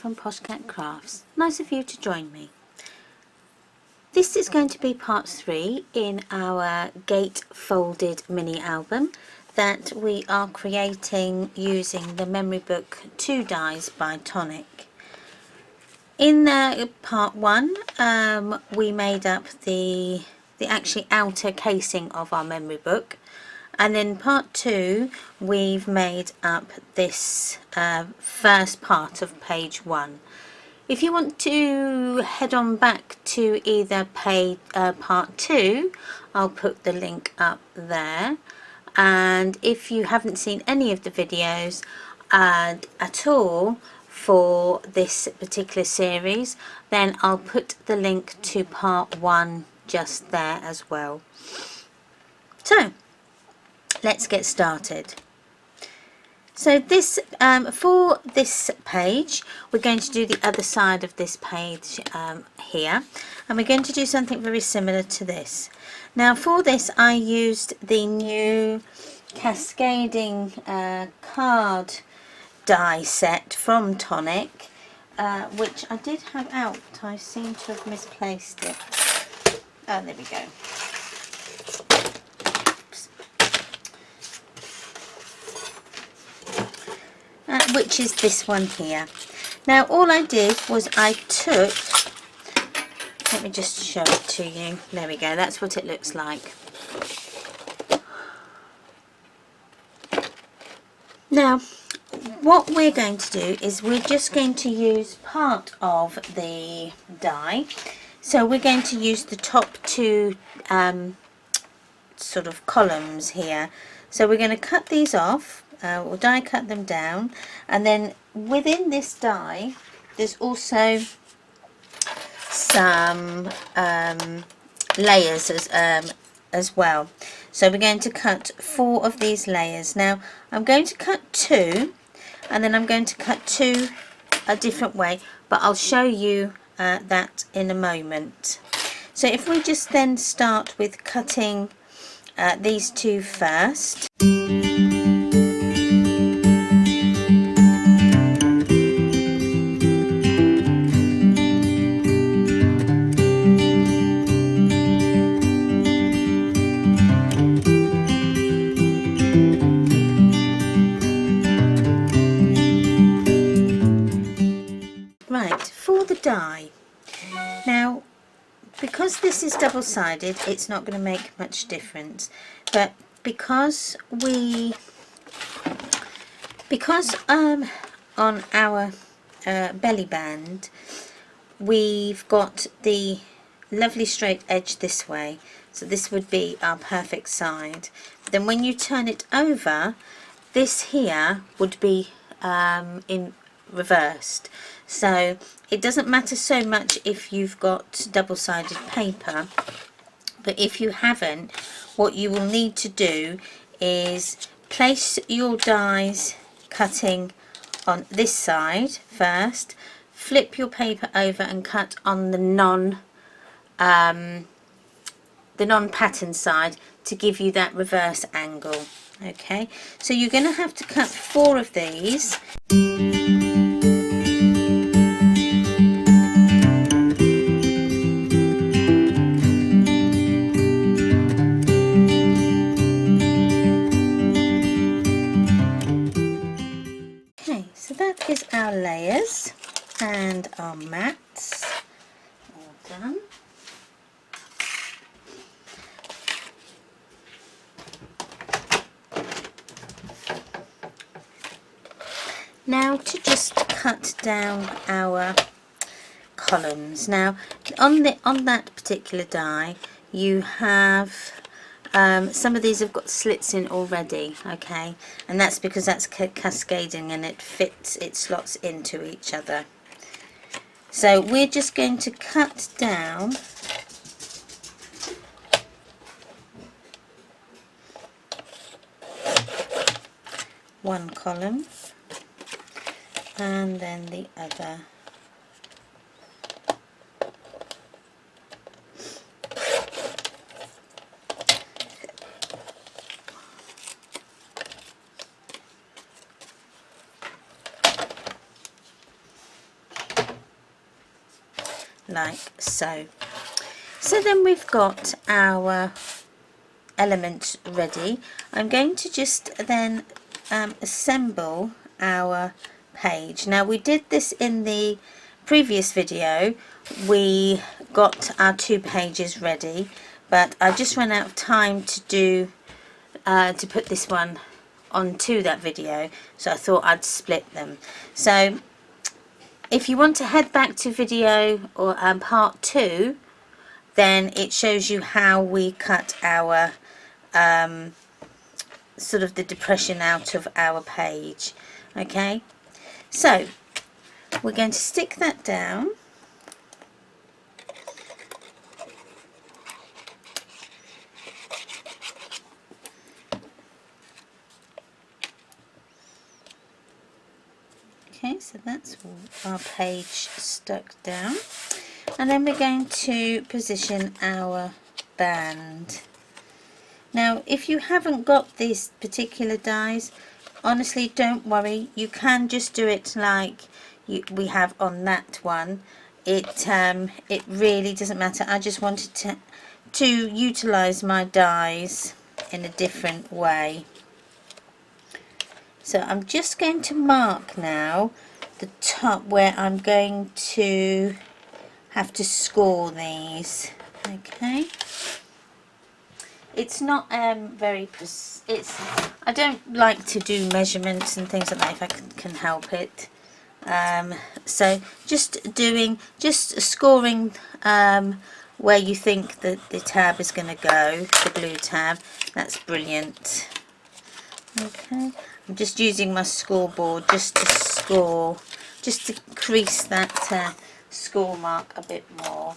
from Poshcat Crafts. Nice of you to join me. This is going to be part 3 in our Gatefolded mini album that we are creating using the Memory Book 2 dies by Tonic. In part 1 we made up the actually outer casing of our memory book, and in part 2 we've made up this first part of page 1. If you want to head on back to either part 2, I'll put the link up there, and if you haven't seen any of the videos at all for this particular series, then I'll put the link to part 1 just there as well. So let's get started. So this for this page we're going to do the other side of this page here, and we're going to do something very similar to this. Now for this I used the new cascading card die set from Tonic, which I did have out. I seem to have misplaced it. Oh, there we go. Which is this one here. Now all I did was I took, let me just show it to you. There we go, that's what it looks like. Now what we're going to do is we're just going to use part of the die. So we're going to use the top 2 sort of columns here. So we're going to cut these off. We'll die cut them down, and then within this die there's also some layers as well. So we're going to cut 4 of these layers. Now I'm going to cut 2, and then I'm going to cut 2 a different way, but I'll show you that in a moment. So if we just then start with cutting these 2 first. Right, for the die, now because this is double-sided it's not going to make much difference, but because on our belly band we've got the lovely straight edge this way, so this would be our perfect side. Then when you turn it over, this here would be in reversed. So it doesn't matter so much if you've got double-sided paper, but if you haven't, what you will need to do is place your dies cutting on this side first, flip your paper over and cut on the non-pattern side to give you that reverse angle. Okay, so you're going to have to cut 4 of these. Okay, so that is our layers and our mats all done. Now to just cut down our columns. Now on that particular die you have some of these have got slits in already, okay, and that's because that's cascading and it slots into each other. So we're just going to cut down one column and then the other. like so. So then we've got our element ready. I'm going to just then assemble our page. Now we did this in the previous video. We got our 2 pages ready, but I just ran out of time to do to put this one onto that video, so I thought I'd split them. So if you want to head back to video or part 2, then it shows you how we cut our sort of the depression out of our page. Okay, so we're going to stick that down. Okay, so that's our page stuck down, and then we're going to position our band. Now if you haven't got these particular dies, honestly don't worry, you can just do it like we have on that one. It really doesn't matter. I just wanted to utilize my dies in a different way. So I'm just going to mark now the top where I'm going to have to score these. Okay, it's not very I don't like to do measurements and things like that if I can help it. So just scoring where you think that the tab is going to go, the blue tab. That's brilliant. Okay, I'm just using my scoreboard just to score, just to crease that score mark a bit more.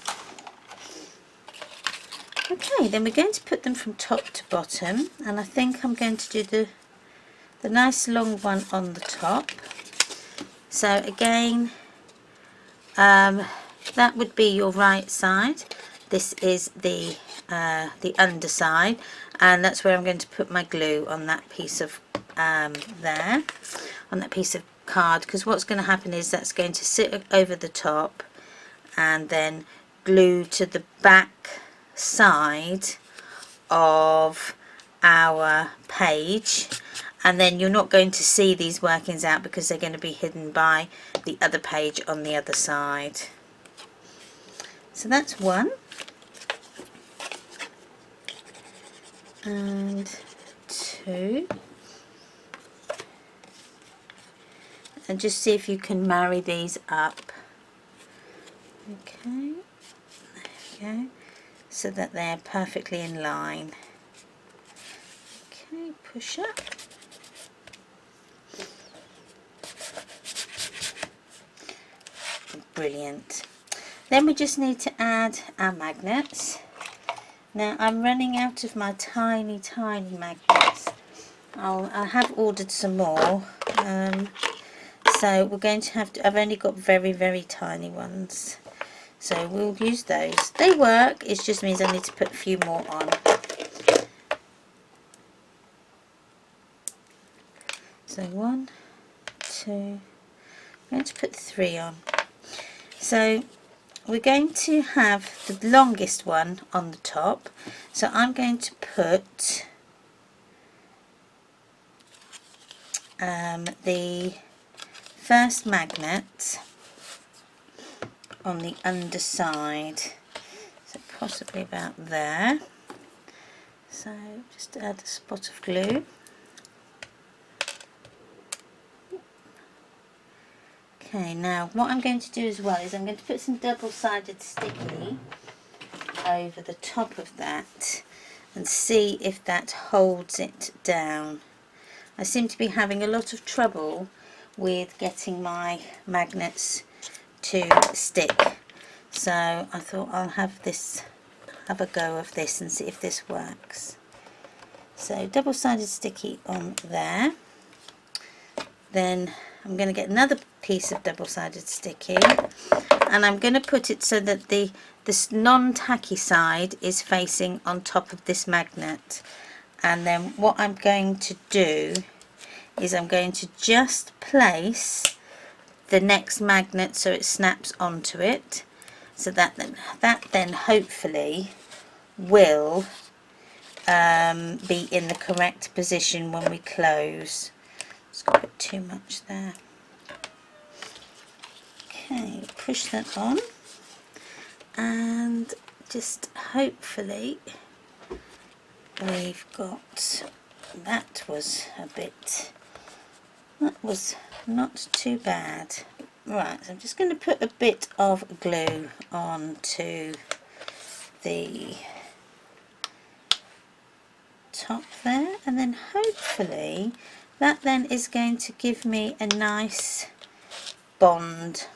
Okay, then we're going to put them from top to bottom, and I think I'm going to do the nice long one on the top. So again, that would be your right side. This is the underside, and that's where I'm going to put my glue on that piece of there, on that piece of card, because what's going to happen is that's going to sit over the top and then glue to the back side of our page, and then you're not going to see these workings out because they're going to be hidden by the other page on the other side. So that's one, and two, and just see if you can marry these up. Okay, there we go, so that they're perfectly in line. Okay, push up. Brilliant. Then we just need to add our magnets. Now I'm running out of my tiny magnets. I have ordered some more, so we're going to have to, I've only got very tiny ones, so we'll use those. They work, it just means I need to put a few more on. So 1, 2, I'm going to put 3 on. So we're going to have the longest one on the top, so I'm going to put the first magnet on the underside, so possibly about there. So just add a spot of glue. Okay, now what I'm going to do as well is I'm going to put some double-sided sticky over the top of that and see if that holds it down. I seem to be having a lot of trouble with getting my magnets to stick, so I thought I'll have a go of this and see if this works. So double-sided sticky on there, then I'm going to get another piece of double-sided sticky, and I'm going to put it so that this non-tacky side is facing on top of this magnet. And then what I'm going to do is I'm going to just place the next magnet so it snaps onto it, so that then hopefully will be in the correct position when we close. It's got a bit too much there. Okay, push that on, and just hopefully we've got, that was not too bad. Right, so I'm just going to put a bit of glue onto the top there, and then hopefully that then is going to give me a nice bond.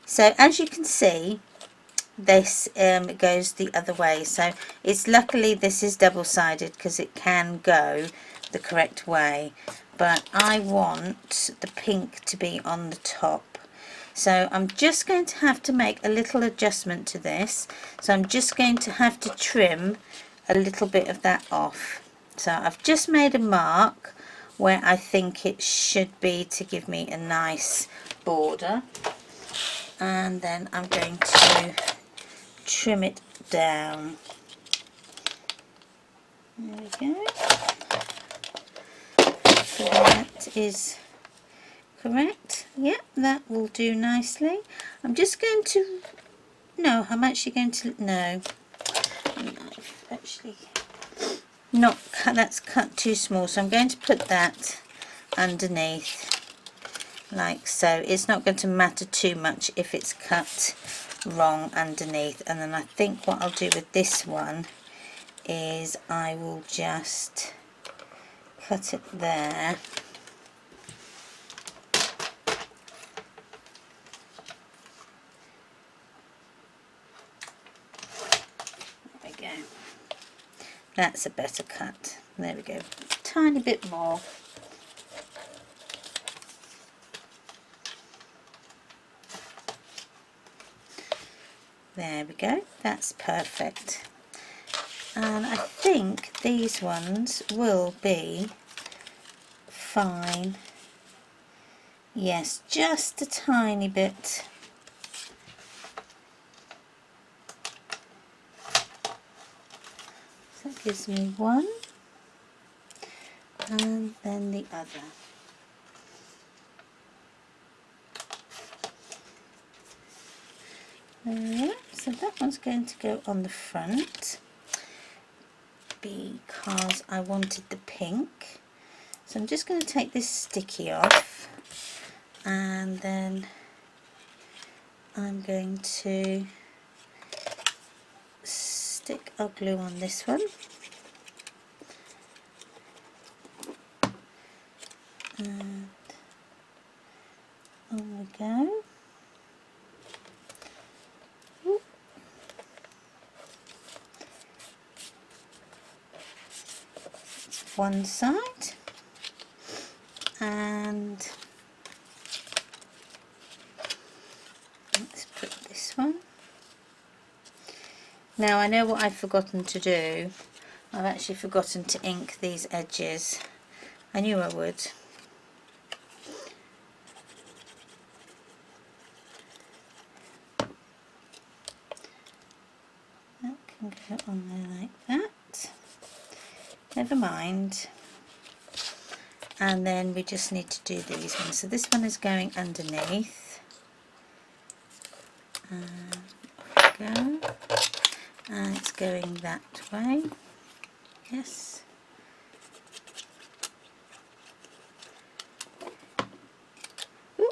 So as you can see, this goes the other way, so it's luckily this is double-sided because it can go the correct way, but I want the pink to be on the top. So I'm just going to have to make a little adjustment to this, so I'm just going to have to trim a little bit of that off. So I've just made a mark where I think it should be to give me a nice border, and then I'm going to trim it down. There we go. So that is correct. Yep, that will do nicely. I'm just going to, no, I'm actually going to, no, I've actually not cut, that's cut too small, so I'm going to put that underneath like so. It's not going to matter too much if it's cut wrong underneath. And then I think what I'll do with this one is I will just cut it there. There we go. That's a better cut. There we go. Tiny bit more. There we go. That's perfect. And I think these ones will be fine. Yes, just a tiny bit. So that gives me one, and then the other. There we are. So that one's going to go on the front because I wanted the pink. So I'm just going to take this sticky off, and then I'm going to stick our glue on this one. And on we go. Ooh. One side, and let's put this one. Now I know what I've forgotten to do. I've actually forgotten to ink these edges. I knew I would. That can go on there like that. Never mind. And then we just need to do these ones. So this one is going underneath. And off we go. And it's going that way. Yes. Ooh.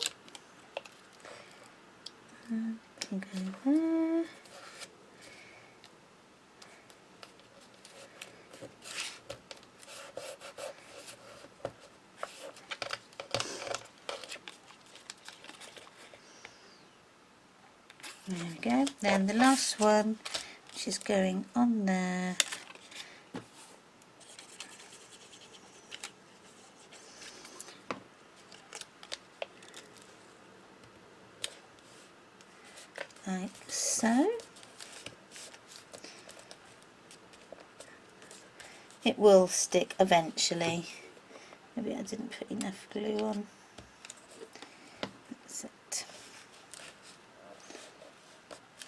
And it can go there. There we go. Then the last one, which is going on there. Like so. It will stick eventually. Maybe I didn't put enough glue on. That's it.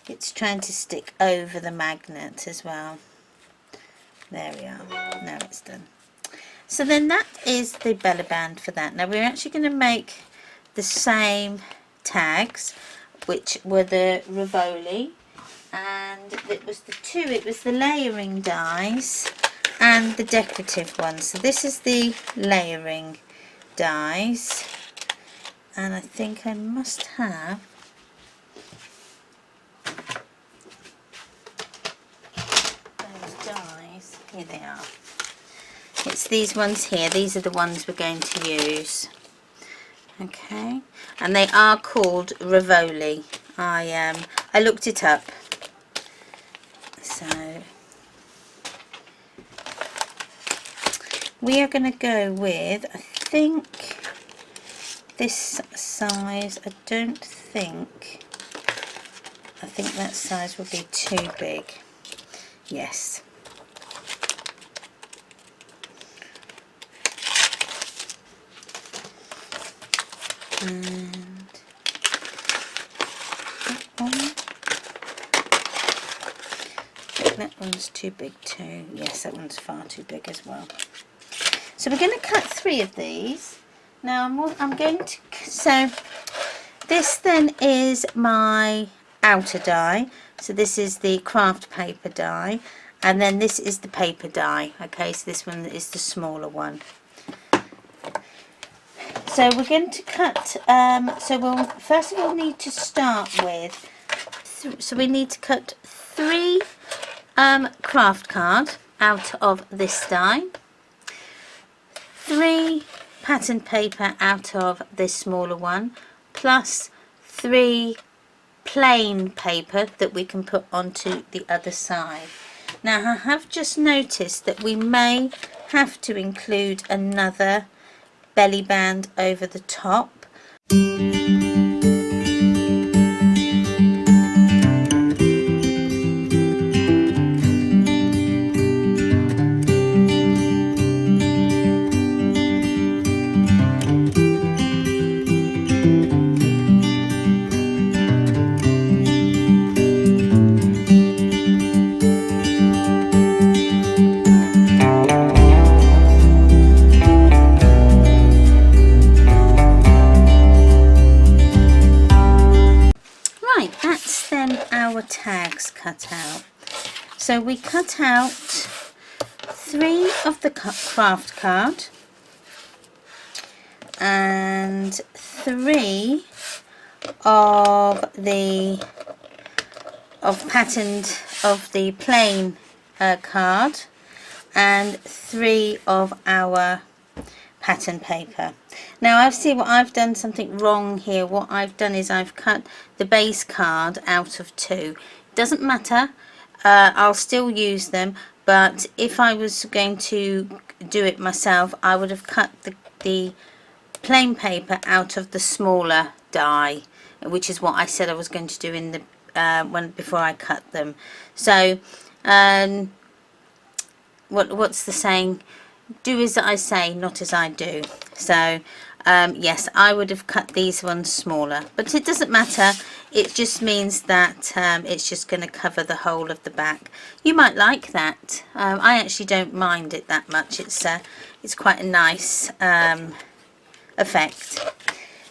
it's trying to stick over the magnet as well. There we are. Now it's done. So then that is the belly band for that. Now we're actually going to make the same tags, which were the Rivoli, and it was the layering dies and the decorative ones. So this is the layering dies, and I think I must have those dies. Here they are. It's these ones here. These are the ones we're going to use. Okay, and they are called Rivoli. I looked it up. So we are going to go with, I think, this size. I think that size will be too big. Yes. And that one. That one's too big too. Yes, that one's far too big as well. So we're going to cut 3 of these. Now I'm going to, so this then is my outer die. So this is the craft paper die, and then this is the paper die. Okay, so this one is the smaller one. So we're going to cut, so we'll first of all need to start with, so we need to cut 3 craft card out of this die, 3 pattern paper out of this smaller one, plus 3 plain paper that we can put onto the other side. Now I have just noticed that we may have to include another belly band over the top. Tags cut out. So we cut out 3 of the craft card and 3 of the plain card and 3 of our pattern paper. Now I see what I've done something wrong here. What I've done is I've cut the base card out of 2. Doesn't matter, I'll still use them, but if I was going to do it myself, I would have cut the plain paper out of the smaller die, which is what I said I was going to do in the before I cut them. So what's the saying? Do as I say, not as I do. So yes, I would have cut these ones smaller, but it doesn't matter. It just means that it's just going to cover the whole of the back. You might like that. I actually don't mind it that much. It's quite a nice effect.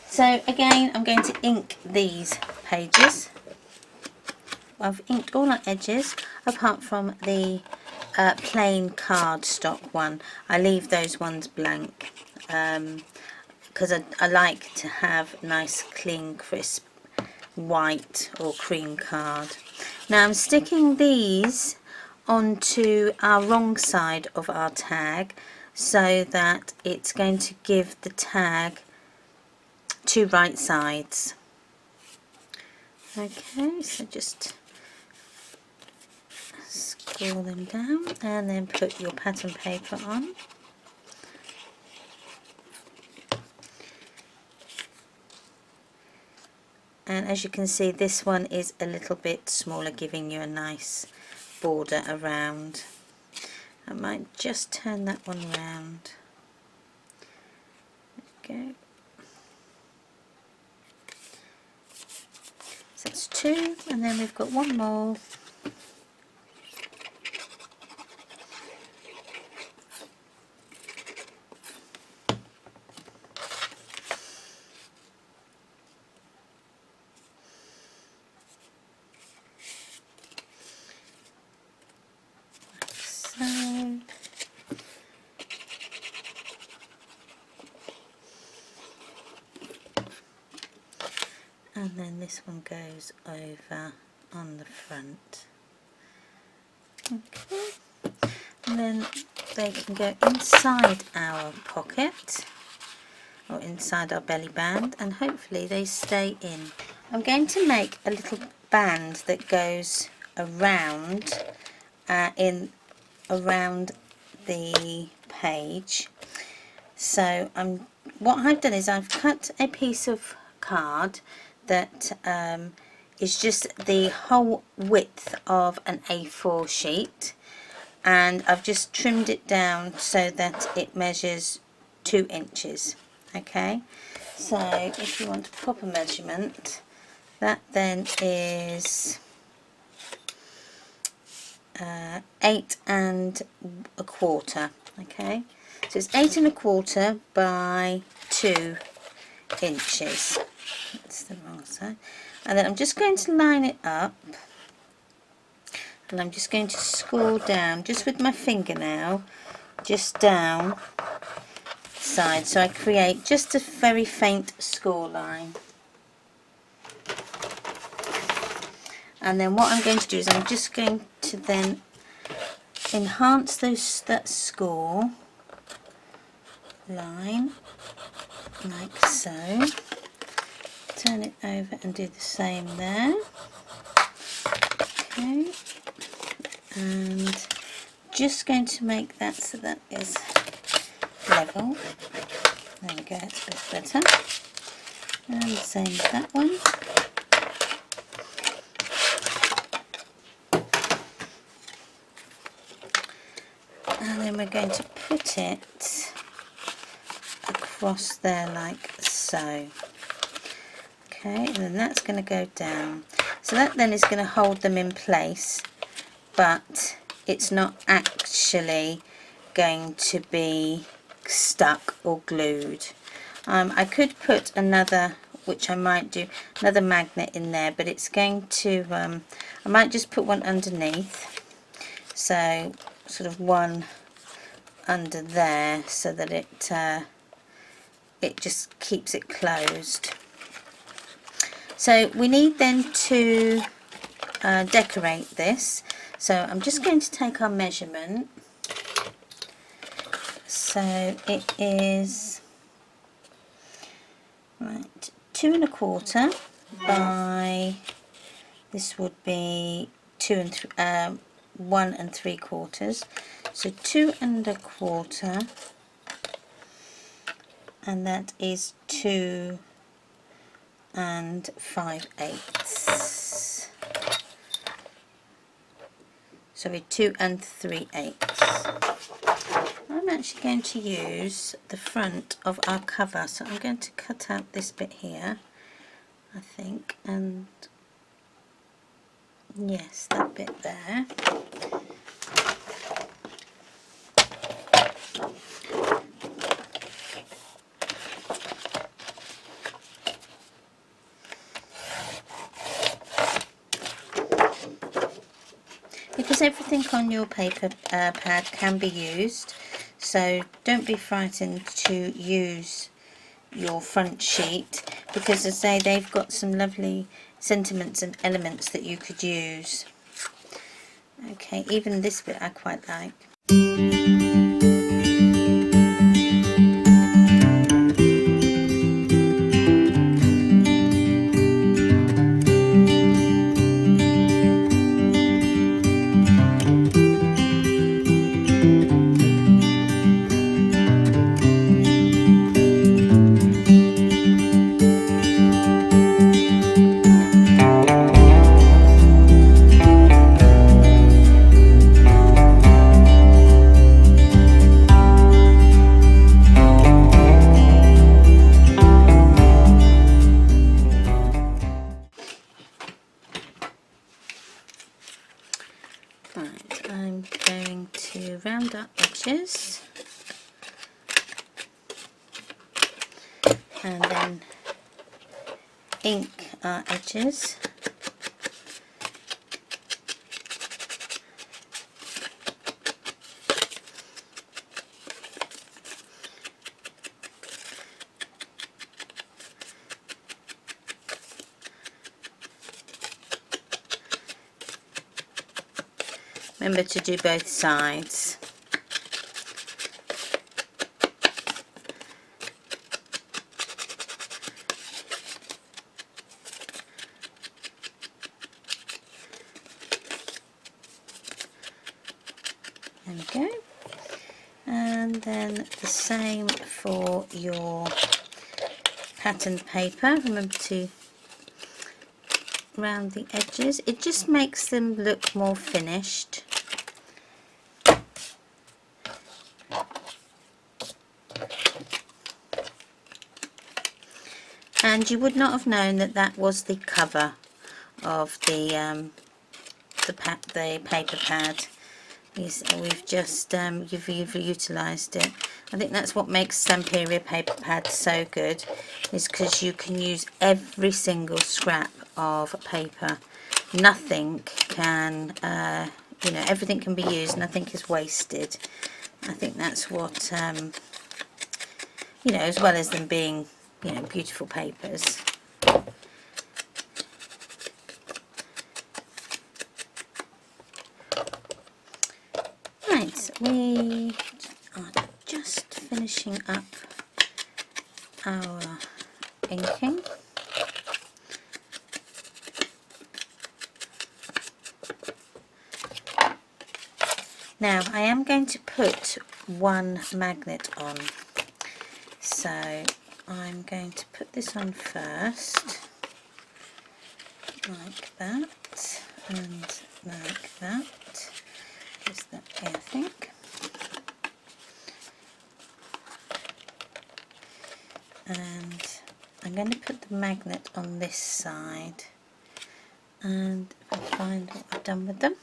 So again, I'm going to ink these pages. I've inked all our edges apart from the plain cardstock one. I leave those ones blank because I like to have nice clean crisp white or cream card. Now I'm sticking these onto our wrong side of our tag so that it's going to give the tag 2 right sides. Okay, so just scroll them down and then put your pattern paper on. And as you can see, this one is a little bit smaller, giving you a nice border around. I might just turn that one round. There we go. So that's 2, and then we've got 1 more. So, and then this one goes over on the front. Okay, and then they can go inside our pocket or inside our belly band, and hopefully they stay in. I'm going to make a little band that goes around around the page. So what I've done is I've cut a piece of card that is just the whole width of an A4 sheet, and I've just trimmed it down so that it measures 2 inches. Okay, so if you want a proper measurement, that then is 8 1/4. Okay, so it's 8 1/4 by 2 inches. That's the wrong side. And then I'm just going to line it up, and I'm just going to score down just with my fingernail, just down side, so I create just a very faint score line. And then what I'm going to do is I'm just going to then enhance that score line like so. Turn it over and do the same there. Okay, and just going to make that so that is level. There we go, that's a bit better. And the same with that one. And then we're going to put it across there like so. Okay, and then that's going to go down. So that then is going to hold them in place, but it's not actually going to be stuck or glued. I could put another, which I might do, another magnet in there, but it's going to, I might just put one underneath, so sort of one under there, so that it just keeps it closed. So we need then to decorate this. So I'm just going to take our measurement. So it is right 2 1/4 by, this would be 1 3/4. So 2 1/4, and that is 2 5/8. Sorry, 2 3/8. I'm actually going to use the front of our cover, so I'm going to cut out this bit here, I think, and yes, that bit there. Because everything on your paper pad can be used, so don't be frightened to use your front sheet, because as I say, they've got some lovely sentiments and elements that you could use. Okay, even this bit I quite like. Right, I'm going to round up edges and then ink our edges. Remember to do both sides. There we go. And then the same for your patterned paper. Remember to round the edges. It just makes them look more finished. And you would not have known that that was the cover of the paper pad. We've just you've utilised it. I think that's what makes Stamperia Paper pads so good, is because you can use every single scrap of paper. Nothing can, you know, everything can be used. Nothing is wasted. I think that's what, you know, as well as them being, you know, beautiful papers. Right, we are just finishing up our inking. Now I am going to put one magnet on, so I'm going to put this on first, like that, and like that. Just that way, I think. And I'm going to put the magnet on this side, and I'll find what I've done with them.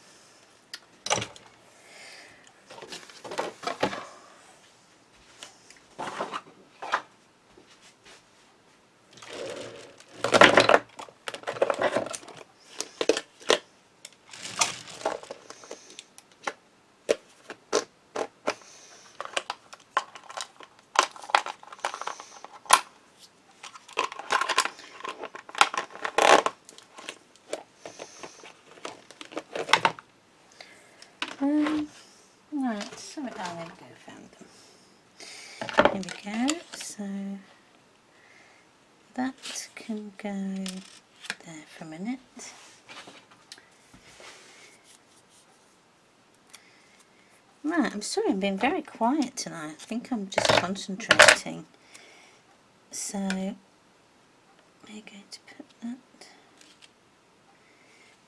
Right, so there we go, found them. Here we go, so that can go there for a minute. Right, I'm sorry I'm being very quiet tonight. I think I'm just concentrating. So we're going to put that.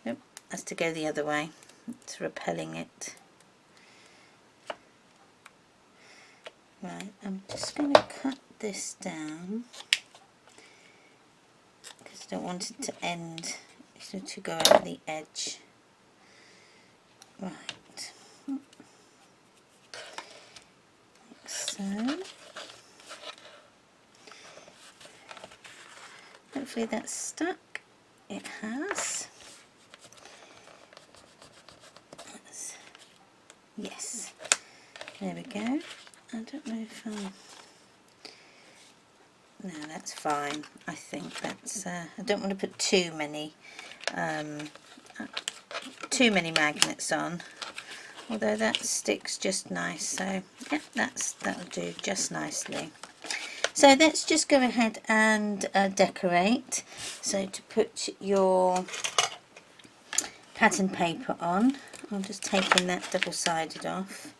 Nope, has to go the other way. It's repelling it. Right, I'm just going to cut this down because I don't want it to end, to go over the edge. Right, like so. Hopefully that's stuck. It has. Yes, there we go. I don't know if no, that's fine. I think that's I don't want to put too many magnets on, although that sticks just nice, so yeah, that'll do just nicely. So let's just go ahead and decorate. So to put your pattern paper on, I'm just taking that double-sided off,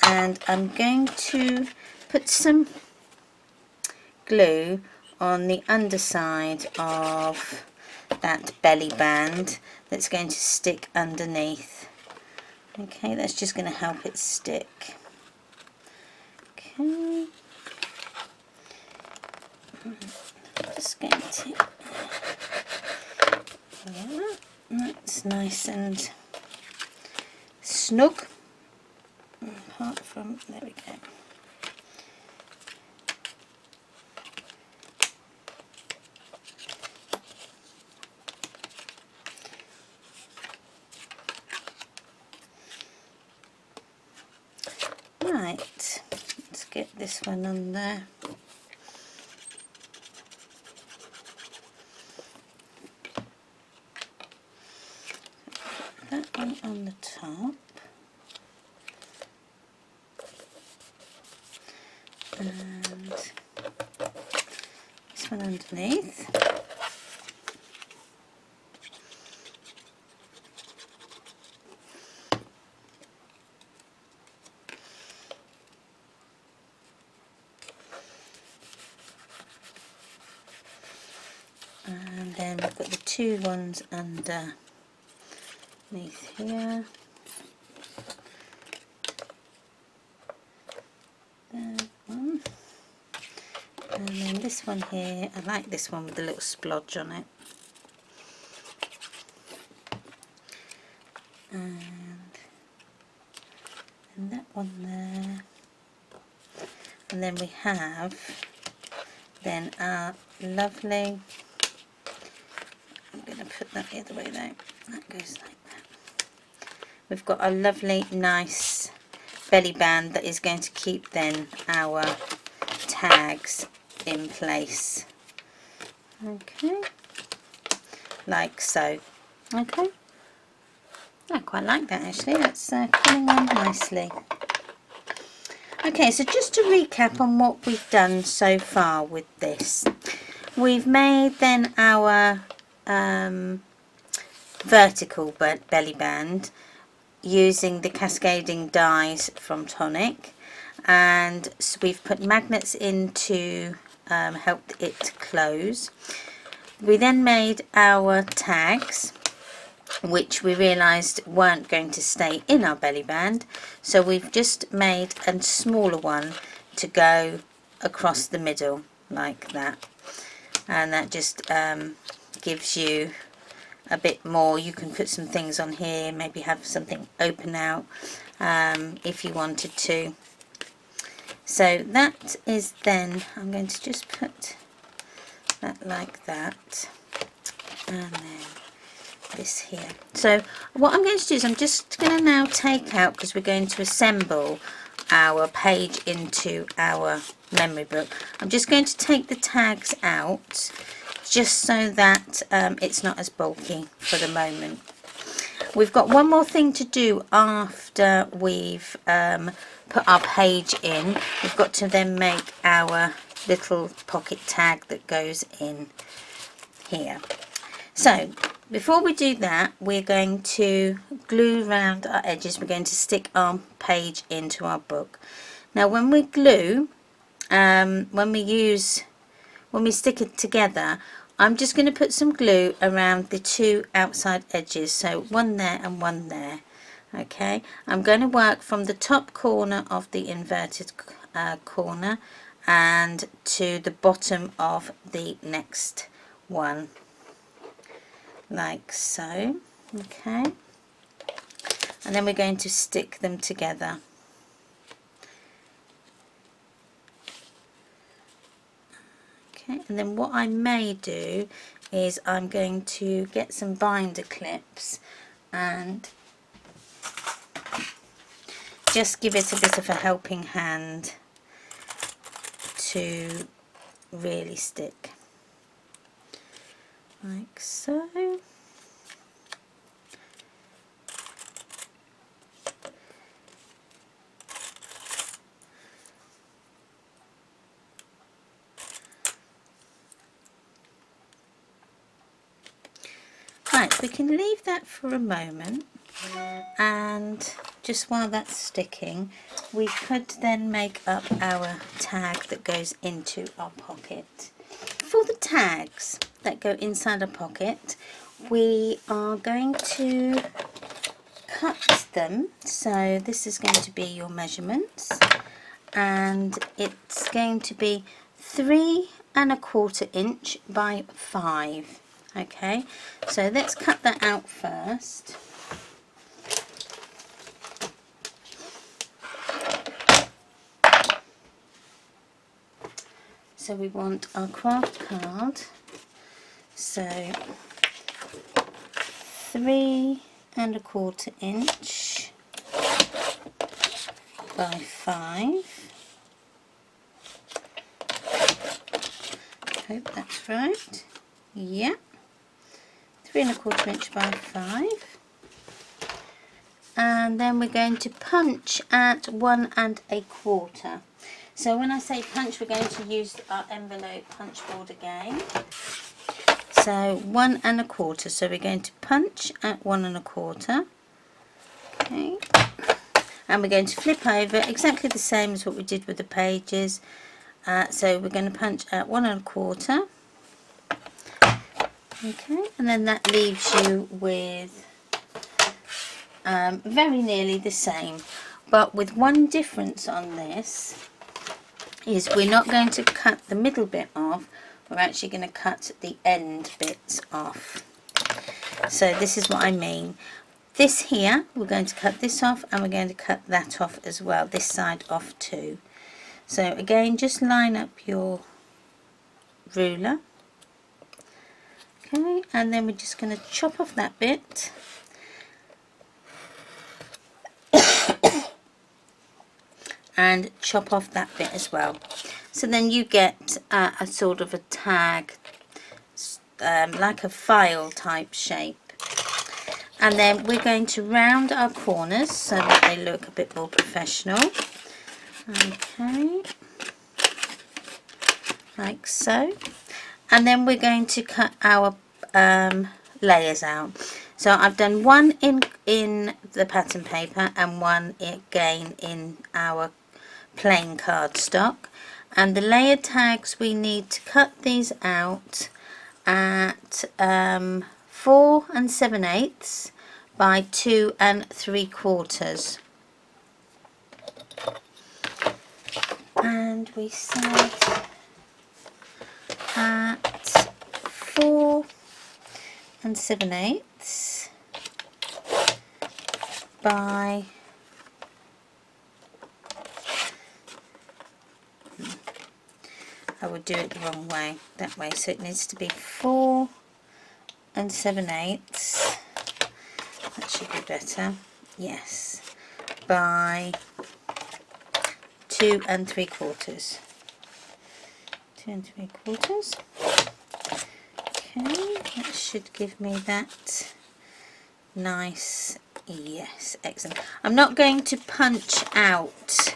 and I'm going to put some glue on the underside of that belly band that's going to stick underneath. Okay, that's just going to help it stick. Okay, just going to, yeah, that's nice and snug. Apart from, there we go. Right, let's get this one on there. That one on the top. And this one underneath. And then we've got the two ones underneath here. That one. And then this one here, I like this one with the little splodge on it. And that one there. And then we have then our lovely, I'm going to put that the other way though, that goes like that. We've got a lovely nice belly band that is going to keep then our tags in place. Okay, like so. Okay, I quite like that actually, that's coming on nicely. Okay, so just to recap on what we've done so far with this. We've made then our vertical belly band using the cascading dies from Tonic, and so we've put magnets in to help it to close. We then made our tags, which we realised weren't going to stay in our belly band, so we've just made a smaller one to go across the middle like that, and that just gives you a bit more. You can put some things on here, maybe have something open out if you wanted to. So that is then, I'm going to just put that like that, and then this here. So what I'm going to do is I'm just going to now take out, because we're going to assemble our page into our memory book, I'm just going to take the tags out just so that it's not as bulky for the moment. We've got one more thing to do after we've put our page in. We've got to then make our little pocket tag that goes in here. So before we do that, we're going to glue around our edges. We're going to stick our page into our book. Now when we glue, when we stick it together, I'm just going to put some glue around the two outside edges, so one there and one there. Okay, I'm going to work from the top corner of the inverted corner and to the bottom of the next one, like so. Okay, and then we're going to stick them together. Okay, and then what I may do is I'm going to get some binder clips and just give it a bit of a helping hand to really stick, like so. Right, we can leave that for a moment, and just while that's sticking, we could then make up our tag that goes into our pocket. For the tags that go inside a pocket, we are going to cut them. So this is going to be your measurements, and it's going to be 3 1/4 inch by 5. Okay, so let's cut that out first. So we want our craft card, so 3¼ inch by 5. Hope that's right. Yeah, 3¼ inch by 5. And then we're going to punch at 1¼ So when I say punch, we're going to use our envelope punch board again. So 1¼ so we're going to punch at 1¼ okay, and we're going to flip over exactly the same as what we did with the pages. So we're going to punch at 1¼ okay, and then that leaves you with very nearly the same, but with one difference on this is we're not going to cut the middle bit off, we're actually going to cut the end bits off. So this is what I mean. This here, we're going to cut this off, and we're going to cut that off as well, this side off too. So again, just line up your ruler. Okay, and then we're just going to chop off that bit. And chop off that bit as well. So then you get a sort of a tag, like a file type shape. And then we're going to round our corners so that they look a bit more professional. Okay, like so. And then we're going to cut our layers out. So I've done one in the pattern paper and one again in our plain cardstock, and the layer tags we need to cut these out at 4 7/8 by 2 3/4, and we said at 4 7/8 by I would do it the wrong way, that way, so it needs to be 4 7/8, that should be better, yes, by 2 3/4, 2 3/4, okay, that should give me that nice, yes, excellent. I'm not going to punch out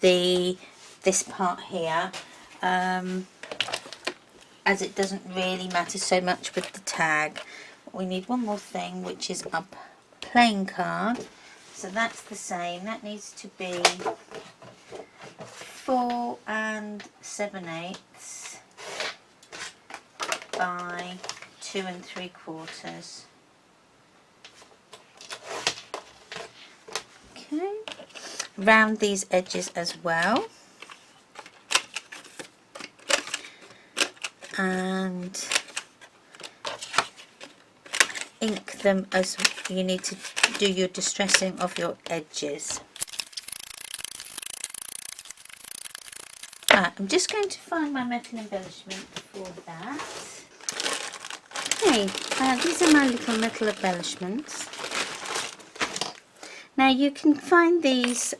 this part here, as it doesn't really matter so much with the tag. We need one more thing, which is a plain card, so that's the same, that needs to be 4 7/8 by 2 3/4. Okay, round these edges as well, and ink them as you need to do your distressing of your edges. Right, I'm just going to find my metal embellishment for that. Okay, these are my little metal embellishments. Now you can find these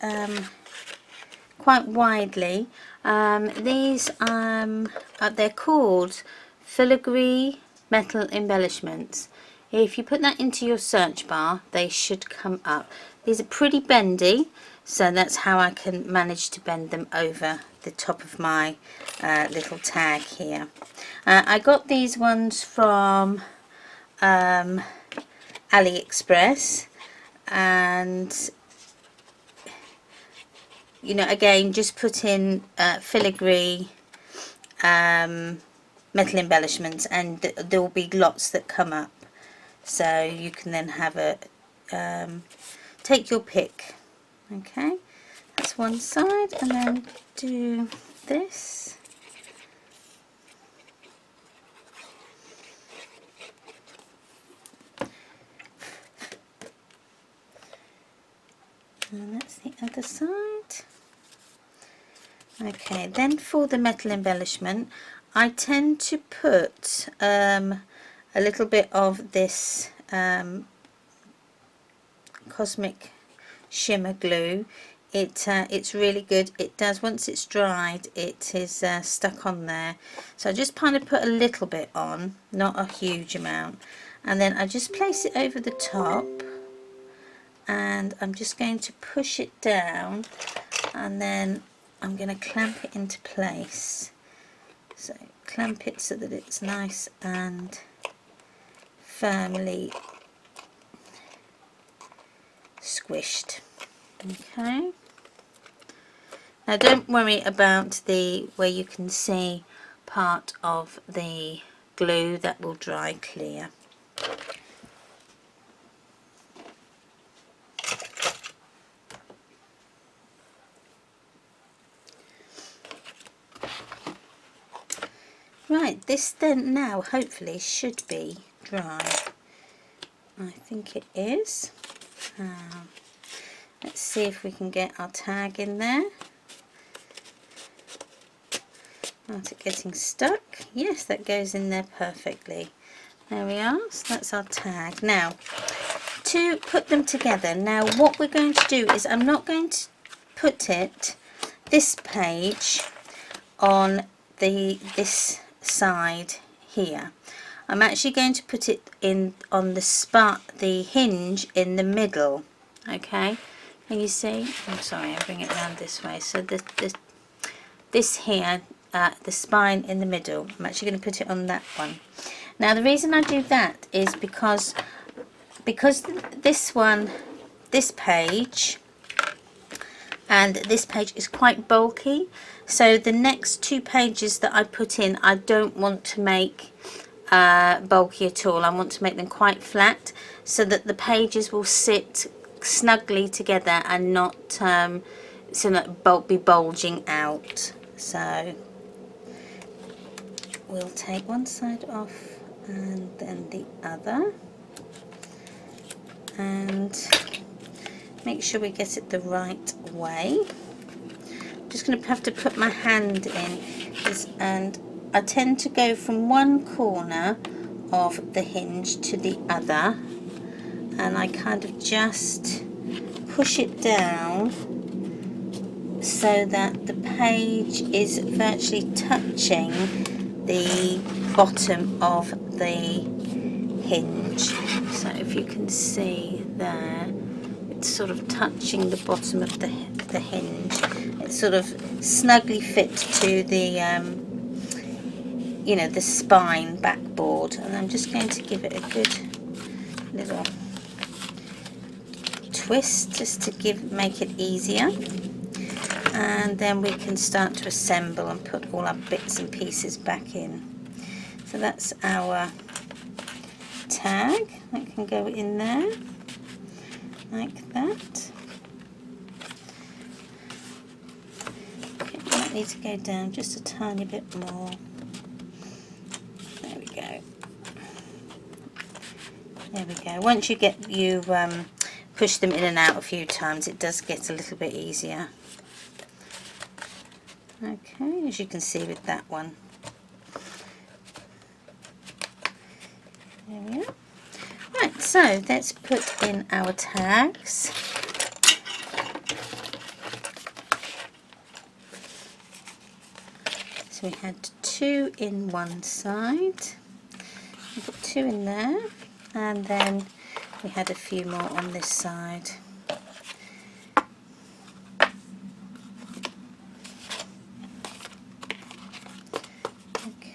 quite widely. These they're called filigree metal embellishments. If you put that into your search bar, they should come up. These are pretty bendy, so that's how I can manage to bend them over the top of my little tag here. I got these ones from AliExpress, and you know, again, just put in filigree metal embellishments, and there will be lots that come up, so you can then have a take your pick. Okay, that's one side, and then do this. And that's the other side. Okay, then for the metal embellishment, I tend to put a little bit of this Cosmic Shimmer glue. It's really good. It does, once it's dried, it is stuck on there. So I just kind of put a little bit on, not a huge amount, and then I just place it over the top, and I'm just going to push it down, and then I'm going to clamp it into place. So clamp it so that it's nice and firmly squished. Okay. Now don't worry about the where you can see part of the glue, that will dry clear. Right, this then now hopefully should be dry. I think it is. Let's see if we can get our tag in there. Not it getting stuck. Yes, that goes in there perfectly. There we are. So that's our tag. Now, to put them together, now what we're going to do is I'm not going to put this page on this side here. I'm actually going to put it in on the hinge in the middle. Okay, can you see? I'm sorry, I'll bring it around this way. So this here, the spine in the middle, I'm actually going to put it on that one. Now the reason I do that is because this page and this page is quite bulky, so the next two pages that I put in, I don't want to make bulky at all. I want to make them quite flat so that the pages will sit snugly together and not be bulging out. So we'll take one side off and then the other, and make sure we get it the right way. I'm just going to have to put my hand in, and I tend to go from one corner of the hinge to the other, and I kind of just push it down so that the page is virtually touching the bottom of the hinge. So if you can see there, it's sort of touching the bottom of the hinge. It's sort of snugly fit to the the spine backboard, and I'm just going to give it a good little twist just to make it easier, and then we can start to assemble and put all our bits and pieces back in. So that's our tag. That can go in there like that. Okay, might need to go down just a tiny bit more. There we go. There we go. Once you push them in and out a few times, it does get a little bit easier. Okay, as you can see with that one. There we are. Right, so let's put in our tags. So we had 2 in one side, we put 2 in there, and then we had a few more on this side.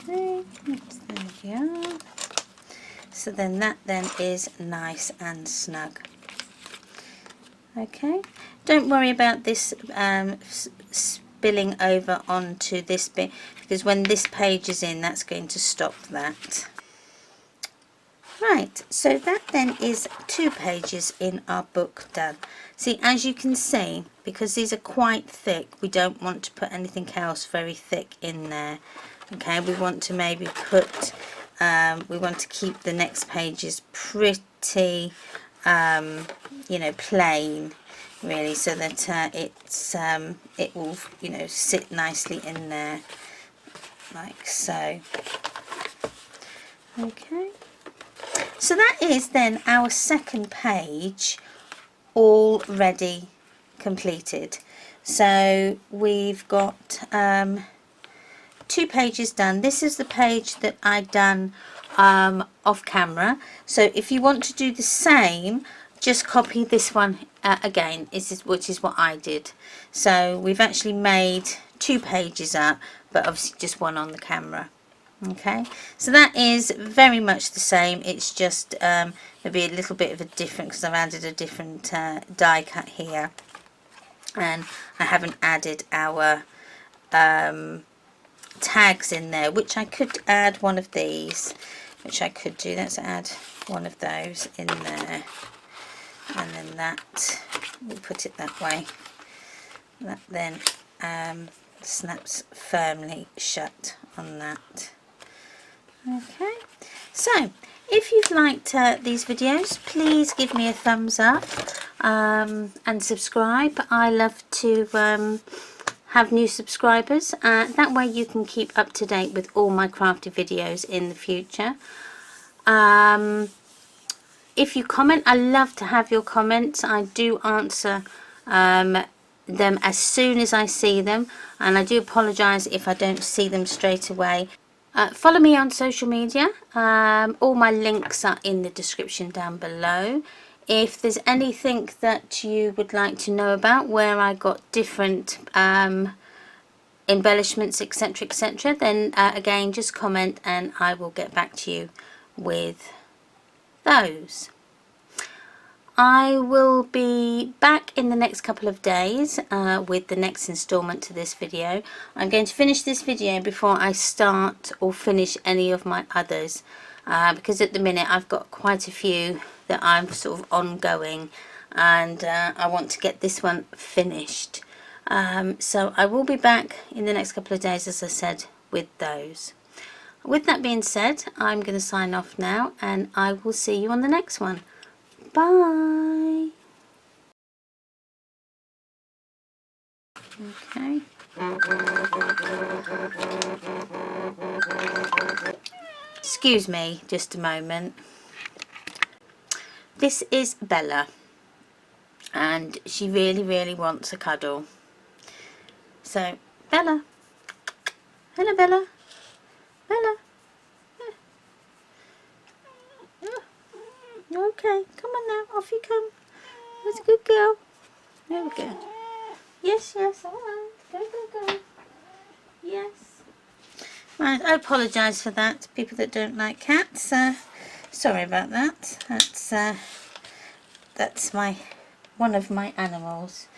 Okay, there we are. So then that is nice and snug. Okay, don't worry about this spilling over onto this bit, because when this page is in, that's going to stop that. Right, so that then is 2 pages in our book done. See, as you can see, because these are quite thick, we don't want to put anything else very thick in there. Okay, we want to maybe put we want to keep the next pages pretty you know, plain really, so that it will, you know, sit nicely in there like so. Okay, so that is then our second page already completed. So we've got 2 pages done. This is the page that I done off camera, so if you want to do the same, just copy this one again, which is what I did. So we've actually made 2 pages up, but obviously just one on the camera. Okay, so that is very much the same. It's just maybe a little bit of a different, because I've added a different die cut here, and I haven't added our tags in there, which I could add one of these, which I could do. Let's add one of those in there, and then that, we'll put it that way, that then snaps firmly shut on that. Okay, so if you've liked these videos, please give me a thumbs up and subscribe. I love to have new subscribers, that way you can keep up to date with all my crafty videos in the future. If you comment, I love to have your comments. I do answer them as soon as I see them, and I do apologise if I don't see them straight away. Follow me on social media. All my links are in the description down below. If there's anything that you would like to know about, where I got different embellishments, etc, etc, then again just comment and I will get back to you with those. I will be back in the next couple of days with the next installment to this video. I'm going to finish this video before I start or finish any of my others, because at the minute I've got quite a few that I'm sort of ongoing, and I want to get this one finished. So I will be back in the next couple of days, as I said, with those. With that being said, I'm going to sign off now, and I will see you on the next one. Bye. Okay. Excuse me, just a moment. This is Bella, and she really wants a cuddle. So, Bella. Hello, Bella. Bella. Okay, come on now, off you come. That's a good girl. There we go. Yes, alright. Go. Yes. Right, I apologise for that, people that don't like cats. Sorry about that. That's one of my animals.